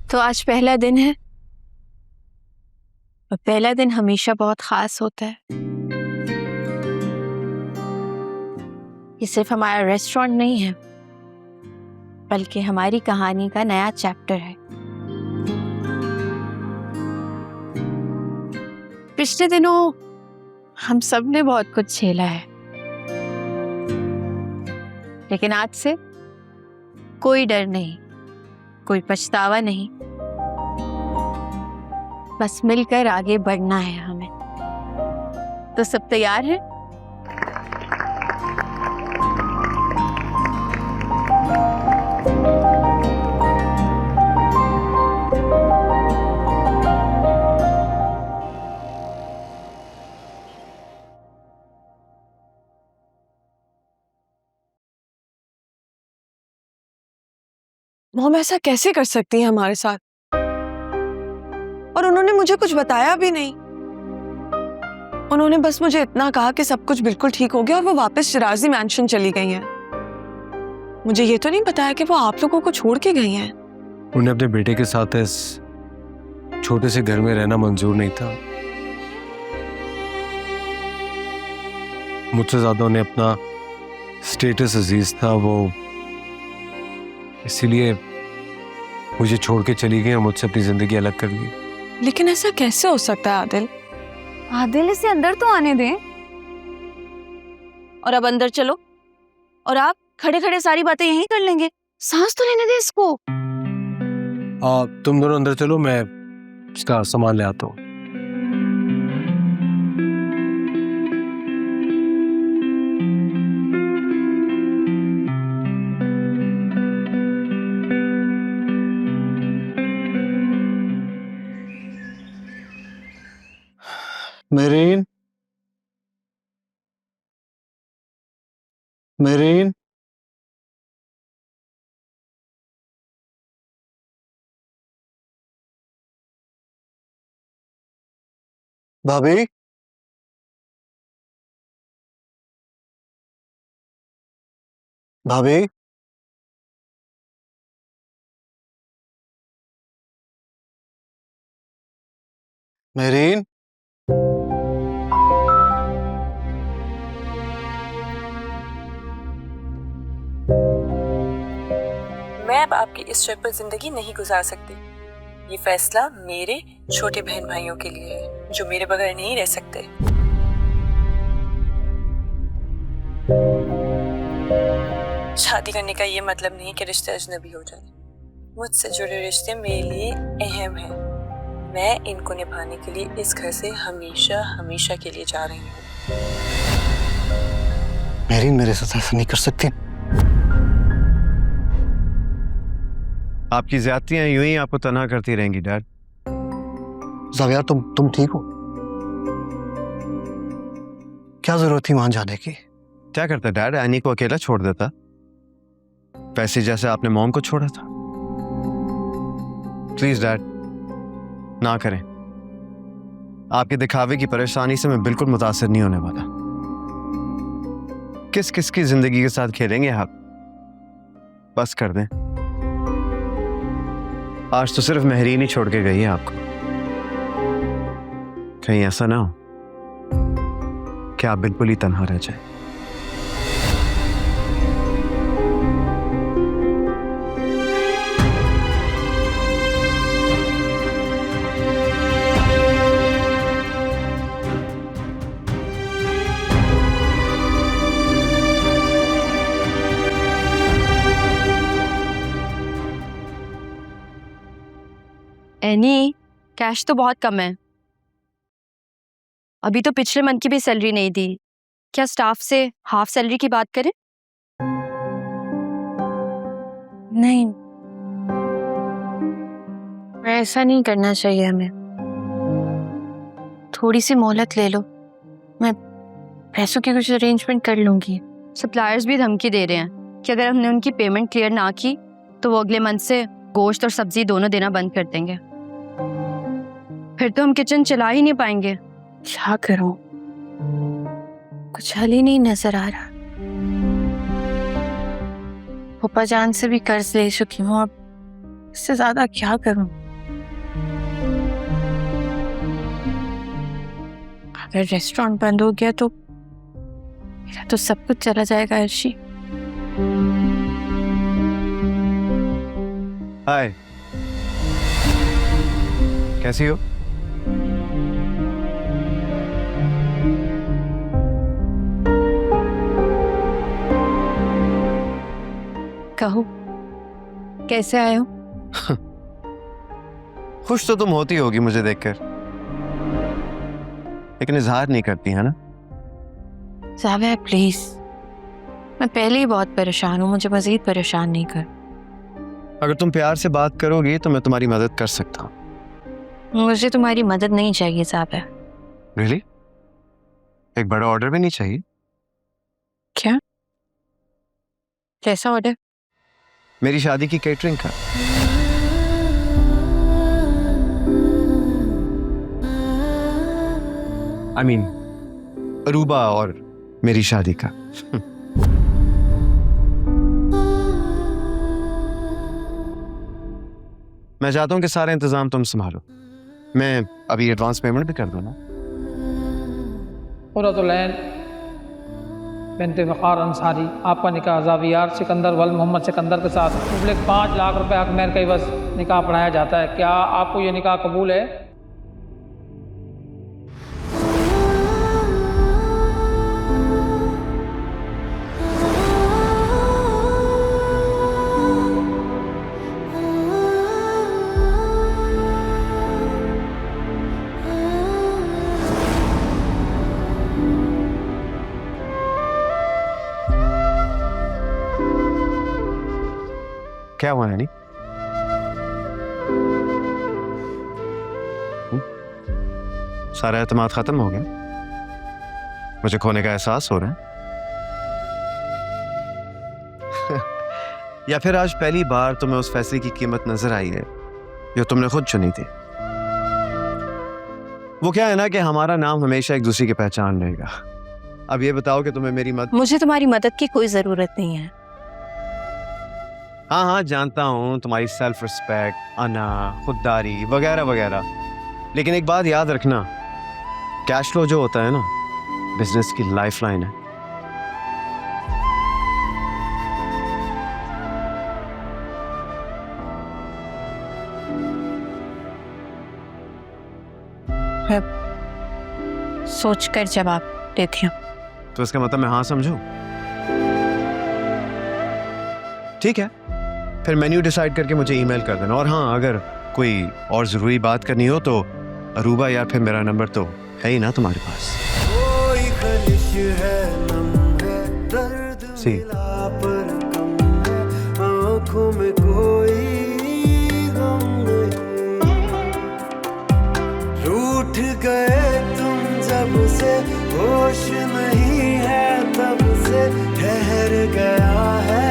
तो आज पहला दिन है और पहला दिन हमेशा बहुत खास होता है। ये सिर्फ हमारा रेस्टोरेंट नहीं है बल्कि हमारी कहानी का नया चैप्टर है। पिछले दिनों हम सब ने बहुत कुछ झेला है, लेकिन आज से कोई डर नहीं, कोई पछतावा नहीं, बस मिलकर आगे बढ़ना है हमें। तो सब तैयार हैं? मॉम ऐसा कैसे कर सकती है हमारे साथ? और उन्होंने मुझे कुछ बताया भी नहीं। उन्होंने बस मुझे इतना कहा कि सब कुछ बिल्कुल ठीक हो गया और वो वापस शिराजी मैंशन चली गई हैं। मुझे ये तो नहीं बताया कि वो आप लोगों को छोड़ के गई हैं। उन्हें अपने बेटे के साथ इस छोटे से घर में रहना मंजूर नहीं था। मुझसे ज्यादा उन्हें अपना स्टेटस अजीज था, वो इसीलिए मुझे छोड़ के चली गई और मुझसे अपनी जिंदगी अलग कर ली। लेकिन ऐसा कैसे हो सकता है आदिल? आदिल, इसे अंदर तो आने दें। और अब अंदर चलो और आप खड़े खड़े सारी बातें यहीं कर लेंगे। सांस तो लेने दे इसको। तुम दोनों अंदर चलो, मैं इसका सामान ले आता हूँ। मेरीन, मेरीन, भाभी, भाभी, मेरीन, मैं अब आपकी इस शर्त पर जिंदगी नहीं गुजार सकती। ये फैसला मेरे छोटे बहन भाइयों के लिए है जो मेरे बगैर नहीं रह सकते। शादी करने का ये मतलब नहीं कि रिश्ते अजनबी हो जाए। मुझसे जुड़े रिश्ते मेरे लिए अहम हैं। मैं इनको निभाने के लिए इस घर से हमेशा हमेशा के लिए जा रही हूँ। मेरीन मेरे साथ ऐसा नहीं कर सकती। आपकी ज्यादतियां यूं ही आपको तन्हा करती रहेंगी डैड। जाविया, तुम ठीक हो? क्या जरूरत थी वहां जाने की? क्या करता डैड, एनी को अकेला छोड़ देता, वैसे जैसे आपने मॉम को छोड़ा था। प्लीज डैड, ना करें। आपके दिखावे की परेशानी से मैं बिल्कुल मुतासिर नहीं होने वाला। किस किस की जिंदगी के साथ खेलेंगे आप? बस कर दें। आज तो सिर्फ मेहरीन ही छोड़ के गई है आपको। कहीं ऐसा ना हो कि आप बिल्कुल ही तन्हा रह जाए। एनी, कैश तो बहुत कम है। अभी तो पिछले मंथ की भी सैलरी नहीं दी। क्या स्टाफ से हाफ सैलरी की बात करें? नहीं, ऐसा नहीं करना चाहिए हमें। थोड़ी सी मोहलत ले लो, मैं पैसों की कुछ अरेंजमेंट कर लूंगी। सप्लायर्स भी धमकी दे रहे हैं कि अगर हमने उनकी पेमेंट क्लियर ना की तो वो अगले मंथ से गोश्त और सब्जी दोनों देना बंद कर देंगे। फिर तो हम किचन चला ही नहीं पाएंगे। क्या करूं, कुछ हल ही नहीं नजर आ रहा। फूफा जान से भी कर्ज ले चुकी हूँ, अब इससे ज्यादा क्या करूं? अगर रेस्टोरेंट बंद हो गया तो मेरा तो सब कुछ चला जाएगा अर्शी। हाय, कैसी हो? कहो, कैसे आए हो? खुश तो तुम होती होगी मुझे देखकर, लेकिन इजहार नहीं करती है ना? जाविया प्लीज, मैं पहले ही बहुत परेशान हूँ, मुझे मजीद परेशान नहीं कर। अगर तुम प्यार से बात करोगी तो मैं तुम्हारी मदद कर सकता हूँ। मुझे तुम्हारी मदद नहीं चाहिए जाविया। रियली? एक बड़ा ऑर्डर भी नहीं चाहिए? क्या? कैसा ऑर्डर? मेरी शादी की केटरिंग का। I mean, अरूबा और मेरी शादी का। मैं चाहता हूं कि सारे इंतजाम तुम संभालो। मैं अभी एडवांस पेमेंट भी कर दूं ना? क़ुर्रतुल-ऐन बिन्त वक़ार अंसारी, आपका निकाह ज़ावियार सिकंदर वल मोहम्मद सिकंदर के साथ मुबलिग 5 लाख रुपए हक मेहर के बस निकाह पढ़ाया जाता है। क्या आपको ये निकाह कबूल है? क्या हुआ है? सारा एतमाद खत्म हो गया? मुझे खोने का एहसास हो रहा है? या फिर आज पहली बार तुम्हें उस फैसले की कीमत नजर आई है जो तुमने खुद चुनी थी? वो क्या है ना कि हमारा नाम हमेशा एक दूसरे की पहचान रहेगा। अब ये बताओ कि तुम्हें मेरी मदद। मुझे तुम्हारी मदद की कोई जरूरत नहीं है। हाँ हाँ, जानता हूँ तुम्हारी सेल्फ रिस्पेक्ट, अना, खुददारी वगैरह वगैरह, लेकिन एक बात याद रखना, कैश फ्लो जो होता है ना, बिजनेस की लाइफलाइन है। सोचकर जवाब देती हूँ। तो इसका मतलब मैं हाँ समझूं? ठीक है, फिर मेन्यू डिसाइड करके मुझे ईमेल कर देना। और हाँ, अगर कोई और ज़रूरी बात करनी हो तो अरूबा या फिर मेरा नंबर तो है ही ना तुम्हारे पास। सी आँखों में कोई गम नहीं, रूठ गए तुम जब से, होश नहीं है तब से, ठहर गया है